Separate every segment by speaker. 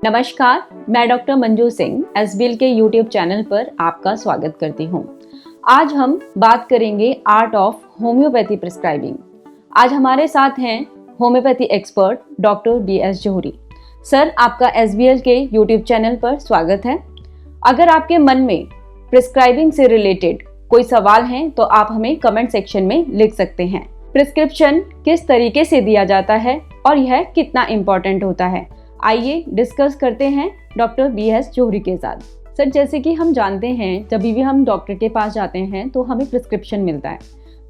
Speaker 1: नमस्कार, मैं doctor Manju Singh SBL के यूट्यूब चैनल पर आपका स्वागत करती हूँ। आज हम बात करेंगे आर्ट ऑफ होम्योपैथी प्रिस्क्राइबिंग। आज हमारे साथ हैं होम्योपैथी एक्सपर्ट डॉक्टर BS जोहरी। सर, आपका एसबीएल के यूट्यूब चैनल पर स्वागत है। अगर आपके मन में प्रिस्क्राइबिंग से रिलेटेड कोई सवाल हैं तो आप हमें कमेंट सेक्शन में लिख सकते हैं। प्रिस्क्रिप्शन किस तरीके से दिया जाता है और यह कितना इम्पोर्टेंट होता है, आइए डिस्कस करते हैं डॉक्टर BS जोहरी के साथ। सर, जैसे कि हम जानते हैं जब भी हम डॉक्टर के पास जाते हैं तो हमें प्रिस्क्रिप्शन मिलता है,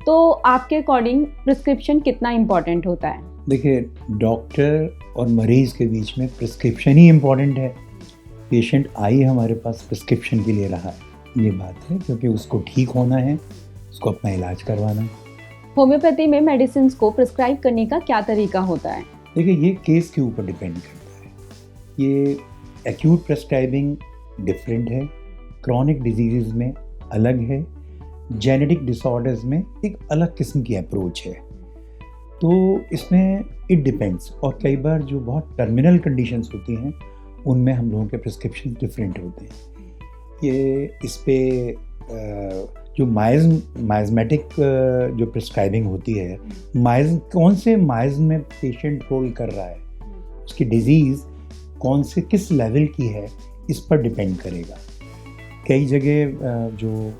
Speaker 1: तो आपके अकॉर्डिंग प्रिस्क्रिप्शन कितना इम्पोर्टेंट होता है?
Speaker 2: देखिए, डॉक्टर और मरीज के बीच में प्रिस्क्रिप्शन ही इम्पोर्टेंट है। पेशेंट आई हमारे पास प्रिस्क्रिप्शन के लिए रहा है, ये बात है, क्योंकि उसको ठीक होना है, उसको अपना इलाज करवाना है।
Speaker 1: होम्योपैथी में मेडिसिन को प्रिस्क्राइब करने का क्या तरीका होता है?
Speaker 2: देखिए, ये केस के ऊपर डिपेंड करता है। ये एक्यूट प्रिस्क्राइबिंग डिफरेंट है, क्रॉनिक डिजीज़ में अलग है, जेनेटिक डिसऑर्डर्स में एक अलग किस्म की अप्रोच है। तो इसमें इट डिपेंड्स, और कई बार जो बहुत टर्मिनल कंडीशंस होती हैं उनमें हम लोगों के प्रिस्क्रिप्शन डिफरेंट होते हैं। ये इस पे जो माइज़मेटिक जो प्रिस्क्राइबिंग होती है, कौन से माइज़ में पेशेंट रोल कर रहा है, उसकी डिजीज़ कौन से किस लेवल की है, इस पर डिपेंड करेगा। कई जगह जो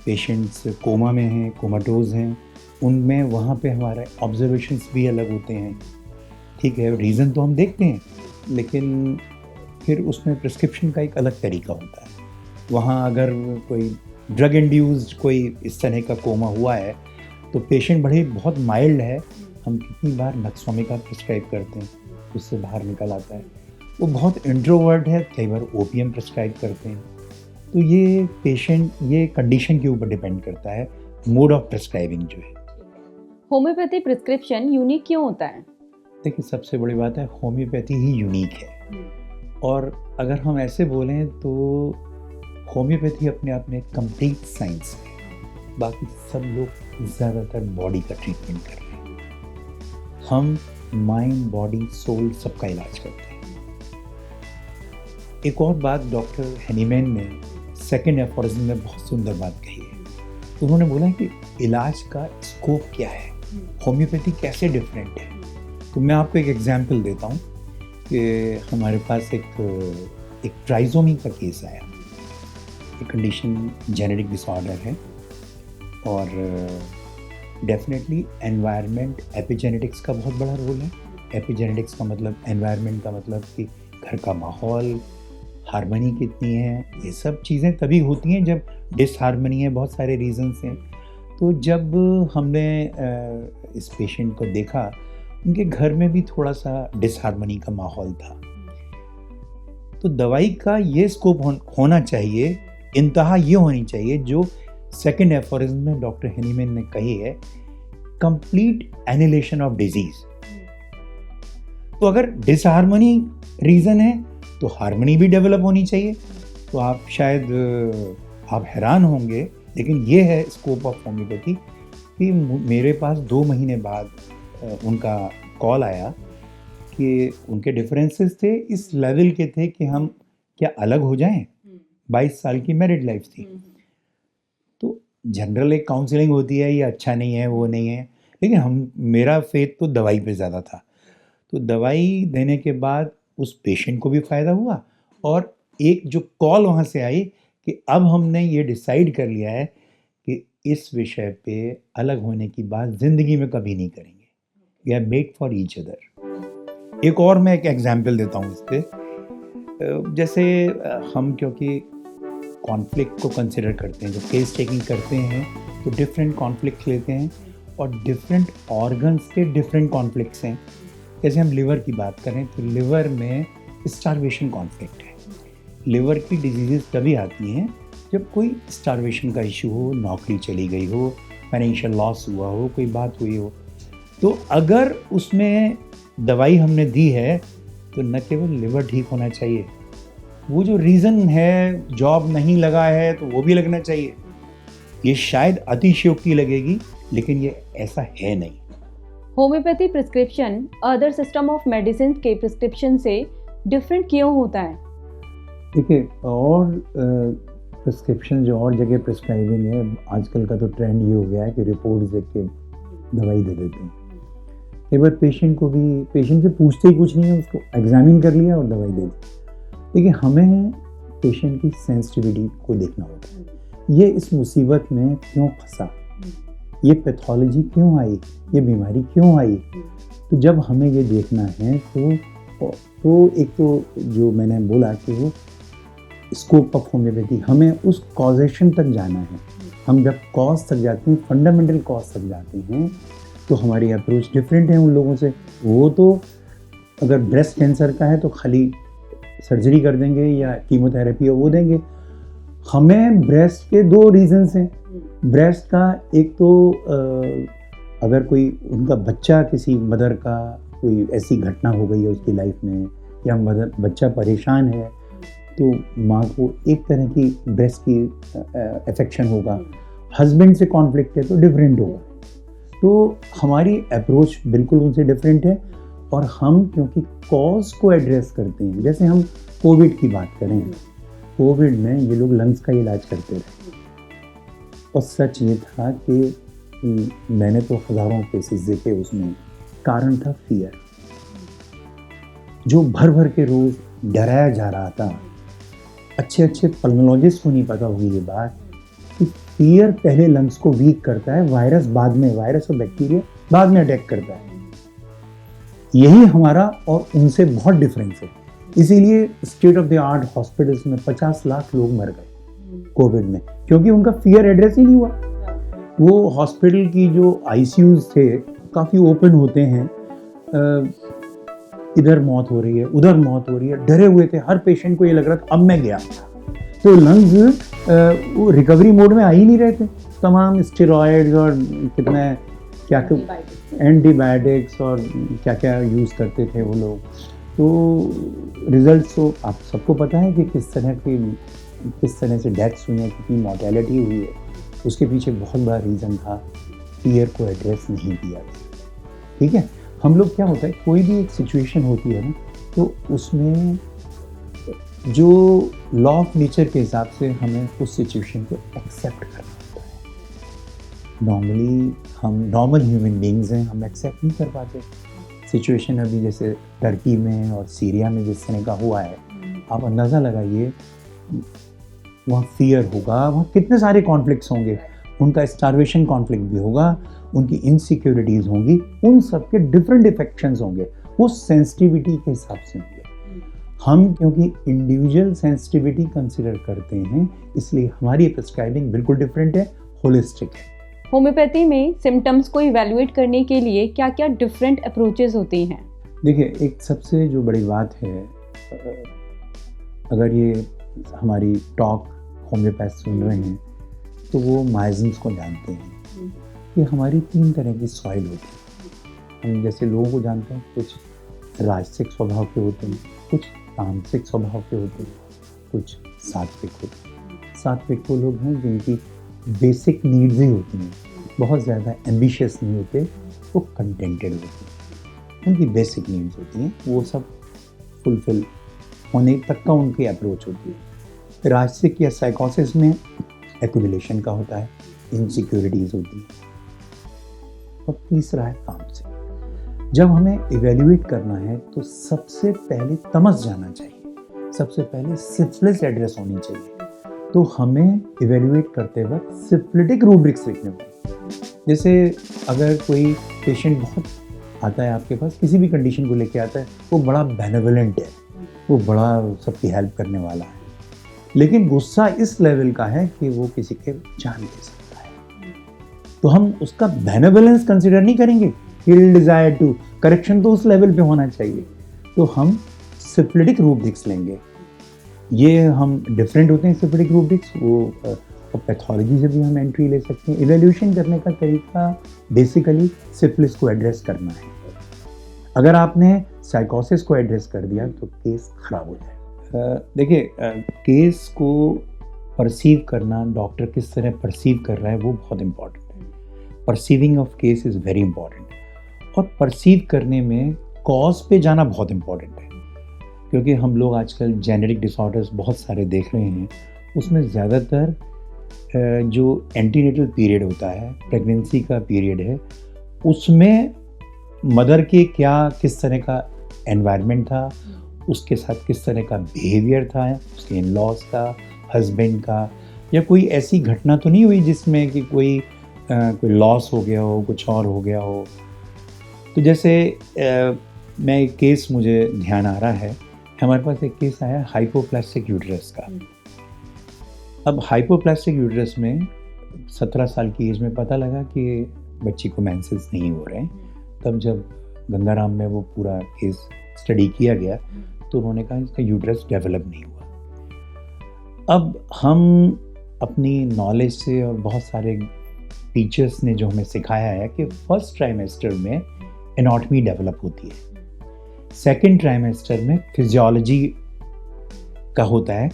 Speaker 2: पेशेंट्स कोमा में हैं, कोमाटोज हैं, उनमें वहाँ पे हमारे ऑब्जर्वेशंस भी अलग होते हैं। ठीक है, रीज़न तो हम देखते हैं, लेकिन फिर उसमें प्रिस्क्रिप्शन का एक अलग तरीका होता है। वहाँ अगर कोई ड्रग इंड्यूस्ड कोई इस तरह का कोमा हुआ है तो पेशेंट बहुत माइल्ड है, हम कितनी बार नक्सोमिका प्रिस्क्राइब करते हैं, उससे बाहर निकल आता है। वो बहुत इंट्रोवर्ट है, कई बार ओपीएम प्रिस्क्राइब करते हैं। तो ये पेशेंट, ये कंडीशन के ऊपर डिपेंड करता है मोड ऑफ प्रिस्क्राइबिंग जो है।
Speaker 1: होम्योपैथी प्रिस्क्रिप्शन यूनिक क्यों होता है?
Speaker 2: देखिए, सबसे बड़ी बात है, होम्योपैथी ही यूनिक है। और अगर हम ऐसे बोलें तो होम्योपैथी अपने आप में कंप्लीट साइंस है। बाकी सब लोग ज़्यादातर बॉडी का ट्रीटमेंट कर रहे हैं, हम माइंड, बॉडी, सोल सबका इलाज करते हैं। एक और बात डॉक्टर हेनीमैन ने सेकंड एफोरिज्म में बहुत सुंदर बात कही है। उन्होंने बोला कि इलाज का स्कोप क्या है, होम्योपैथी कैसे डिफरेंट है। तो मैं आपको एक एग्जांपल देता हूँ कि हमारे पास एक ट्राइजोमी का केस आया। एक कंडीशन जेनेटिक डिसऑर्डर है, और डेफिनेटली एनवायरनमेंट, एपिजेनेटिक्स का बहुत बड़ा रोल है। एपिजेनेटिक्स का मतलब, एनवायरनमेंट का मतलब कि घर का माहौल, हार्मनी कितनी है, ये सब चीज़ें तभी होती हैं जब डिसहार्मनी है, बहुत सारे रीजंस हैं। तो जब हमने इस पेशेंट को देखा, उनके घर में भी थोड़ा सा डिसहार्मनी का माहौल था। तो दवाई का ये स्कोप होना चाहिए, इंतहा ये होनी चाहिए जो सेकेंड एफोरिज्म में डॉक्टर हेनीमैन ने कही है, कंप्लीट एनिहिलेशन ऑफ डिजीज। तो अगर डिसहार्मनी रीजन है तो हार्मनी भी डेवलप होनी चाहिए। तो आप शायद आप हैरान होंगे, लेकिन ये है स्कोप ऑफ होम्योपैथी। कि मेरे पास 2 महीने बाद उनका कॉल आया कि उनके डिफरेंसेस थे, इस लेवल के थे कि हम क्या अलग हो जाएं। 22 साल की मैरिड लाइफ थी। तो जनरल एक काउंसलिंग होती है, ये अच्छा नहीं है, वो नहीं है, लेकिन मेरा फेथ तो दवाई पे ज़्यादा था। तो दवाई देने के बाद उस पेशेंट को भी फ़ायदा हुआ, और एक जो कॉल वहाँ से आई कि अब हमने ये डिसाइड कर लिया है कि इस विषय पे अलग होने की बात ज़िंदगी में कभी नहीं करेंगे। We are made for each other. एक और मैं एक एग्जाम्पल देता हूँ इस पर। जैसे हम क्योंकि कॉन्फ्लिक्ट को कंसिडर करते हैं, जब केस टेकिंग करते हैं तो डिफरेंट कॉन्फ्लिक्ट लेते हैं, और डिफरेंट ऑर्गन्स के डिफरेंट कॉन्फ्लिक्ट्स हैं। जैसे हम लिवर की बात करें तो लिवर में स्टार्वेशन कॉन्फ्लिक्ट है। लिवर की डिजीज़ तभी आती हैं जब कोई स्टार्वेशन का इशू हो, नौकरी चली गई हो, फाइनेंशियल लॉस हुआ हो, कोई बात हुई हो। तो अगर उसमें दवाई हमने दी है तो न केवल लिवर ठीक होना चाहिए, वो जो रीज़न है, जॉब नहीं लगा है, तो वो भी लगना चाहिए। ये शायद अतिशयोक्ति लगेगी, लेकिन ये ऐसा है नहीं।
Speaker 1: Homeopathy prescription other system of medicine के प्रिस्क्रिप्शन से डिफरेंट क्यों होता है?
Speaker 2: देखिए, और प्रिस्क्रिप्शन जो और जगह प्रिस्क्राइबिंग है, आजकल का तो ट्रेंड ये हो गया है कि रिपोर्ट्स देख के दवाई दे देते हैं। एक बार पेशेंट से पूछते ही कुछ नहीं है, उसको एग्जामिन कर लिया और दवाई दे दी। देखिए, हमें पेशेंट की सेंसिटिविटी को देखना होगा, ये इस मुसीबत में क्यों फंसा, ये पैथोलॉजी क्यों आई, ये बीमारी क्यों आई। तो जब हमें ये देखना है तो एक तो जो मैंने बोला कि वो स्कोप ऑफ होम्योपैथी, हमें उस कॉजेशन तक जाना है। हम जब कॉज तक जाते हैं, फंडामेंटल कॉज तक जाते हैं, तो हमारी अप्रोच डिफरेंट है उन लोगों से। वो तो अगर ब्रेस्ट कैंसर का है तो खाली सर्जरी कर देंगे या कीमोथेरेपी वो देंगे। हमें ब्रेस्ट के 2 रीजंस हैं। ब्रेस्ट का एक तो अगर कोई उनका बच्चा, किसी मदर का कोई ऐसी घटना हो गई है उसकी लाइफ में, या बच्चा परेशान है, तो माँ को एक तरह की ब्रेस्ट की अफेक्शन होगा। हस्बैंड से कॉन्फ्लिक्ट है तो डिफरेंट होगा। तो हमारी अप्रोच बिल्कुल उनसे डिफरेंट है। और हम क्योंकि कॉज को एड्रेस करते हैं, जैसे हम कोविड की बात करें, कोविड में ये लोग लंग्स का इलाज करते रहे, और सच ये था कि मैंने तो हज़ारों केसेस देखे, उसमें कारण था फियर, जो भर भर के रोज डराया जा रहा था। अच्छे पल्मोलॉजिस्ट को नहीं पता होगी ये बात कि फियर पहले लंग्स को वीक करता है, वायरस और बैक्टीरिया बाद में अटैक करता है। यही हमारा और उनसे बहुत डिफरेंस है। इसीलिए state of the art hospitals में 50 लाख लोग मर गए कोविड में, क्योंकि उनका फियर एड्रेस ही नहीं हुआ। वो हॉस्पिटल की जो आईसीयूज थे काफ़ी ओपन होते हैं, इधर मौत हो रही है, उधर मौत हो रही है, डरे हुए थे। हर पेशेंट को ये लग रहा था अब मैं गया। तो लंग्स वो रिकवरी मोड में आ ही नहीं रहे थे। तमाम स्टेरॉइड्स और कितना क्या एंटीबायोटिक्स और क्या क्या यूज़ करते थे वो लोग। तो रिजल्ट्स तो आप सबको पता है कि किस तरह से डेथ्स हुई हैं, कितनी मॉर्टेलिटी हुई है। उसके पीछे बहुत बड़ा रीज़न था, फियर को एड्रेस नहीं किया। ठीक है, हम लोग क्या होता है, कोई भी एक सिचुएशन होती है ना, तो उसमें जो लॉ ऑफ नेचर के हिसाब से हमें उस सिचुएशन को एक्सेप्ट करना होता है। नॉर्मली हम नॉर्मल ह्यूमन बींग्स हैं, हम एक्सेप्ट नहीं कर पाते सिचुएशन। अभी जैसे टर्की में और सीरिया में जिस तरह का हुआ है, आप अंदाज़ा लगाइए, वहाँ फियर होगा, वहाँ कितने सारे कॉन्फ्लिक्ट्स होंगे, उनका स्टारवेशन कॉन्फ्लिक्ट भी होगा, उनकी इनसिक्योरिटीज़ होंगी, उन सब के डिफरेंट इफेक्शंस होंगे, वो सेंसिटिविटी के हिसाब से होंगे। हम क्योंकि इंडिविजुअल सेंसिटिविटी कंसिडर करते हैं, इसलिए हमारी प्रिस्क्राइबिंग बिल्कुल डिफरेंट है, होलिस्टिक है।
Speaker 1: होम्योपैथी में सिम्टम्स को इवैल्यूएट करने के लिए क्या क्या डिफरेंट अप्रोचेस होती हैं?
Speaker 2: देखिए, एक सबसे जो बड़ी बात है, अगर ये हमारी टॉक होम्योपैथ सुन रहे हैं तो वो माइजम्स को जानते हैं कि हमारी 3 तरह की सॉइल होती है। हम जैसे लोगों को जानते हैं, कुछ राजसिक स्वभाव के होते हैं, कुछ तामसिक स्वभाव के होते हैं, कुछ सात्विक होते हैं। सात्विक वो लोग हैं जिनकी बेसिक नीड्स ही होती हैं, बहुत ज़्यादा एम्बिशियस नहीं होते, वो कंटेंटेड होते हैं, उनकी बेसिक नीड्स होती हैं, वो सब फुलफिल होने तक का उनकी अप्रोच होती है। राजसिक या साइकोसिस में एक्युमुलेशन का होता है, इनसिक्योरिटीज़ होती है। और तीसरा है तामसिक। जब हमें इवेल्युएट करना है तो सबसे पहले तमस जाना चाहिए, सबसे पहले सिफिलिस एड्रेस होनी चाहिए। तो हमें इवेल्युएट करते वक्त सिफिलिटिक रूब्रिक्स लिखने होंगे। जैसे अगर कोई पेशेंट बहुत आता है आपके पास, किसी भी कंडीशन को लेके आता है, वो बड़ा बेनेवोलेंट है, वो बड़ा सबकी हेल्प करने वाला है, लेकिन गुस्सा इस लेवल का है कि वो किसी के जान दे सकता है, तो हम उसका बेनेवोलेंस कंसिडर नहीं करेंगे। हिल डिजायर टू करेक्शन तो उस लेवल पे होना चाहिए। तो हम सिफिलिटिक रूब्रिक्स लेंगे। ये हम डिफरेंट होते हैं सिफिलिटिक रूब्रिक्स, वो पैथोलॉजी से भी हम एंट्री ले सकते हैं। इवैल्यूएशन करने का तरीका बेसिकली सिफिलिस को एड्रेस करना है। अगर आपने साइकोसिस को एड्रेस कर दिया तो केस खराब हो जाए। देखिए, केस को परसीव करना, डॉक्टर किस तरह परसीव कर रहा है वो बहुत इंपॉर्टेंट है। Perceiving of case is very important. और परसीव करने में कॉज पे जाना बहुत इंपॉर्टेंट है। क्योंकि हम लोग आजकल जेनेटिक डिसऑर्डर्स बहुत सारे देख रहे हैं, उसमें ज़्यादातर जो एंटीनेटल पीरियड होता है, प्रेगनेंसी का पीरियड है, उसमें मदर के किस तरह का एनवायरनमेंट था, उसके साथ किस तरह का बिहेवियर था, उसके इन लॉज का, हस्बैंड का, या कोई ऐसी घटना तो नहीं हुई जिसमें कि कोई लॉस हो गया हो, कुछ और हो गया हो। तो जैसे मैं एक केस मुझे ध्यान आ रहा है, हमारे पास एक केस आया हाइपोप्लास्टिक यूट्रस का। अब हाइपोप्लास्टिक यूट्रस में 17 साल की एज में पता लगा कि बच्ची को मेंसेस नहीं हो रहे हैं। तब जब गंगाराम में वो पूरा केस स्टडी किया गया तो उन्होंने कहा इसका यूट्रस डेवलप नहीं हुआ। अब हम अपनी नॉलेज से और बहुत सारे टीचर्स ने जो हमें सिखाया है कि फर्स्ट ट्राइमेस्टर में एनाटॉमी डेवलप होती है, सेकेंड ट्राइमेस्टर में फिजियोलॉजी का होता है।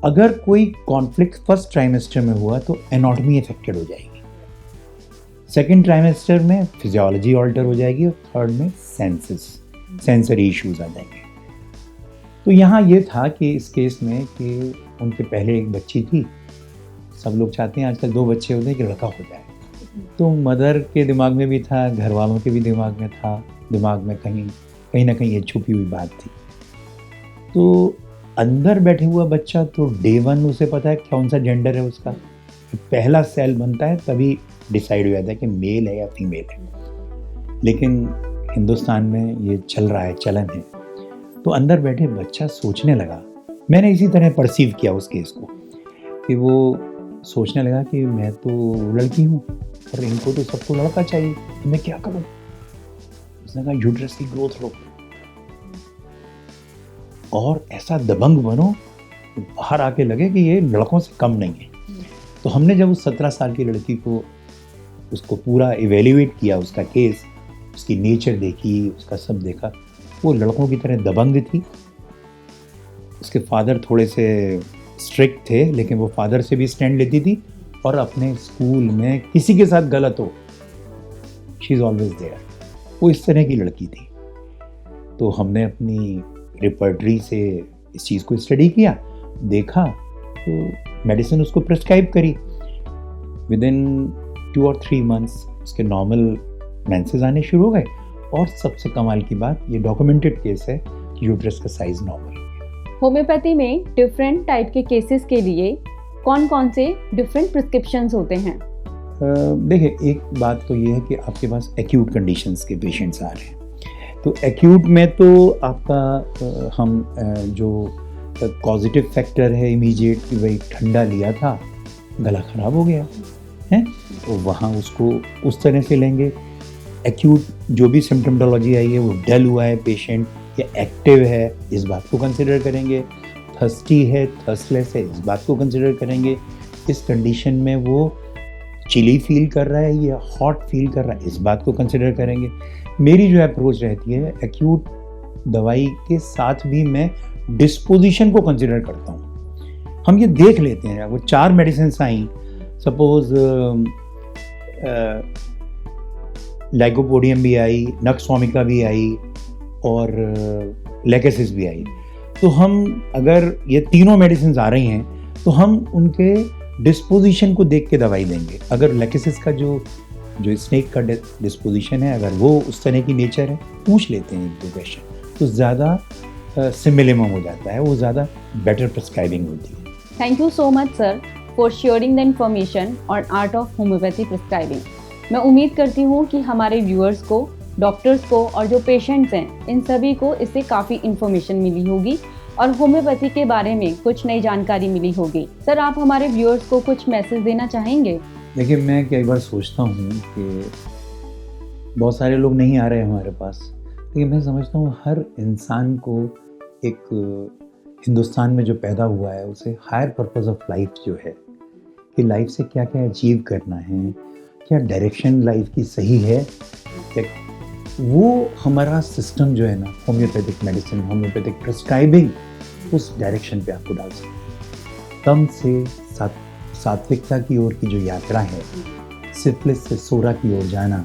Speaker 2: अगर कोई कॉन्फ्लिक्ट फर्स्ट ट्राइमेस्टर में हुआ तो एनाटॉमी अफेक्टेड हो जाएगी, सेकेंड ट्राइमेस्टर में फिजियोलॉजी ऑल्टर हो जाएगी और थर्ड में सेंसरी इश्यूज आ जाएंगे। तो यहाँ ये था कि इस केस में कि उनके पहले एक बच्ची थी, सब लोग चाहते हैं आजकल 2 बच्चे होते हैं कि लड़का हो जाए, तो मदर के दिमाग में भी था, घर वालों के भी दिमाग में था, दिमाग में कहीं ना कहीं ये छुपी हुई बात थी। तो अंदर बैठे हुआ बच्चा तो डे 1 उसे पता है कौन सा जेंडर है उसका, पहला सेल बनता है तभी डिसाइड हो जाता है कि मेल है या फीमेल है। लेकिन हिंदुस्तान में ये चल रहा है, चलन है। तो अंदर बैठे बच्चा सोचने लगा, मैंने इसी तरह परसीव किया उस केस को, कि वो सोचने लगा कि मैं तो लड़की हूँ और इनको तो सबको लड़का चाहिए, तो मैं क्या करूँ। उसने कहा यूट्रस की ग्रोथ रोको और ऐसा दबंग बनो बाहर आके लगे कि ये लड़कों से कम नहीं है। तो हमने जब उस 17 साल की लड़की को उसको पूरा इवेल्युएट किया, उसका केस, उसकी नेचर देखी, उसका सब देखा, वो लड़कों की तरह दबंग थी। उसके फादर थोड़े से स्ट्रिक्ट थे, लेकिन वो फादर से भी स्टैंड लेती थी और अपने स्कूल में किसी के साथ गलत हो, शी इज़ ऑलवेज देयर। वो इस तरह की लड़की थी। तो हमने अपनी रिपर्टरी से इस चीज़ को स्टडी किया, देखा, तो मेडिसिन उसको प्रिस्क्राइब करी। विद इन 2 और 3 मंथ्स उसके नॉर्मल मेंसेस आने शुरू हो गए। और सबसे कमाल की बात, ये डॉक्यूमेंटेड केस है कि यूट्रस का साइज नॉर्मल।
Speaker 1: होम्योपैथी में डिफरेंट टाइप के केसेस के लिए कौन कौन से डिफरेंट प्रिस्क्रिप्शंस होते हैं?
Speaker 2: देखिए, एक बात तो ये है कि आपके पास एक्यूट कंडीशंस के पेशेंट्स आ रहे हैं। तो एक्यूट में तो आपका हम जो पॉजिटिव फैक्टर है इमीडिएट कि भाई ठंडा लिया था, गला ख़राब हो गया है, तो वहाँ उसको उस तरह से लेंगे। एक्यूट जो भी सिम्टोमोलॉजी आई है, वो डल हुआ है पेशेंट या एक्टिव है, इस बात को कंसिडर करेंगे। थर्स्टी है, थर्स्टलेस है, इस बात को कंसिडर करेंगे। इस कंडीशन में वो चिली फील कर रहा है या हॉट फील कर रहा है, इस बात को कंसिडर करेंगे। मेरी जो अप्रोच रहती है, एक्यूट दवाई के साथ भी मैं डिस्पोजिशन को कंसिडर करता हूँ। हम ये देख लेते हैं, वो 4 मेडिसिन आई, सपोज लाइकोपोडियम भी आई, नक्सवामिका भी आई और लेकेसिस भी आई। तो हम अगर ये तीनों मेडिसिन आ रही हैं तो हम उनके डिस्पोजिशन को देख के दवाई देंगे। अगर लेकेसिस का जो स्नेक का डिस्पोजिशन है, अगर वो उस तरह की नेचर है, पूछ लेते हैं 1-2 क्वेश्चन, तो ज़्यादा सिमिलम हो जाता है, वो ज़्यादा बेटर प्रिस्क्राइबिंग होती है।
Speaker 1: Thank you so much sir for sharing the information on art of homeopathy prescribing. मैं उम्मीद करती हूँ कि हमारे व्यूअर्स को, डॉक्टर्स को और जो पेशेंट्स हैं, इन सभी को इससे काफ़ी इन्फॉर्मेशन मिली होगी और होम्योपैथी के बारे में कुछ नई जानकारी मिली होगी। सर, आप हमारे व्यूअर्स को कुछ मैसेज देना चाहेंगे?
Speaker 2: देखिए, मैं कई बार सोचता हूँ कि बहुत सारे लोग नहीं आ रहे हमारे पास, लेकिन मैं समझता हूँ हर इंसान को एक हिंदुस्तान में जो पैदा हुआ है उसे हायर पर्पस ऑफ लाइफ जो है कि लाइफ से क्या क्या अचीव करना है, क्या डायरेक्शन लाइफ की सही है, क्या वो हमारा सिस्टम जो है ना, होम्योपैथिक मेडिसिन, होम्योपैथिक प्रिस्क्राइबिंग, उस डायरेक्शन पे आपको डाल सकते हैं। कम से सात्विकता की ओर की जो यात्रा है, सिफिलिस से सोरा की ओर जाना,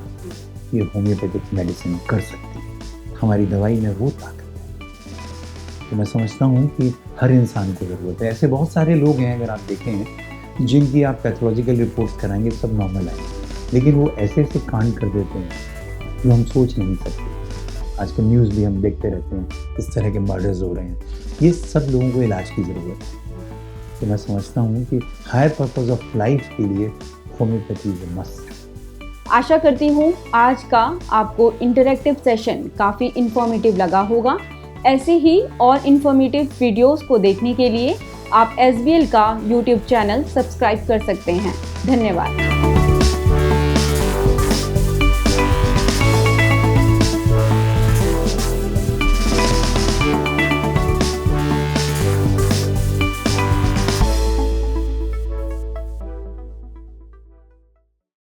Speaker 2: ये होम्योपैथिक मेडिसिन कर सकती है। हमारी दवाई में वो ताकत है। तो मैं समझता हूँ कि हर इंसान को ज़रूरत है। ऐसे बहुत सारे लोग हैं अगर आप देखें जिनकी आप पैथोलॉजिकल रिपोर्ट्स कराएंगे सब नॉर्मल आएंगे, लेकिन वो ऐसे ऐसे कांड कर देते हैं जो हम सोच नहीं सकते। आजकल न्यूज़ भी हम देखते रहते हैं, इस तरह के मर्डर्स हो रहे हैं। ये सब लोगों को इलाज की ज़रूरत है। तो मैं समझता हूँ कि हायर पर्पस ऑफ लाइफ के लिए होम्योपैथी इज अ मस्ट।
Speaker 1: आशा करती हूँ आज का आपको इंटरैक्टिव सेशन काफ़ी इन्फॉर्मेटिव लगा होगा। ऐसे ही और इन्फॉर्मेटिव वीडियोस को देखने के लिए आप SBL का YouTube चैनल सब्सक्राइब कर सकते हैं। धन्यवाद।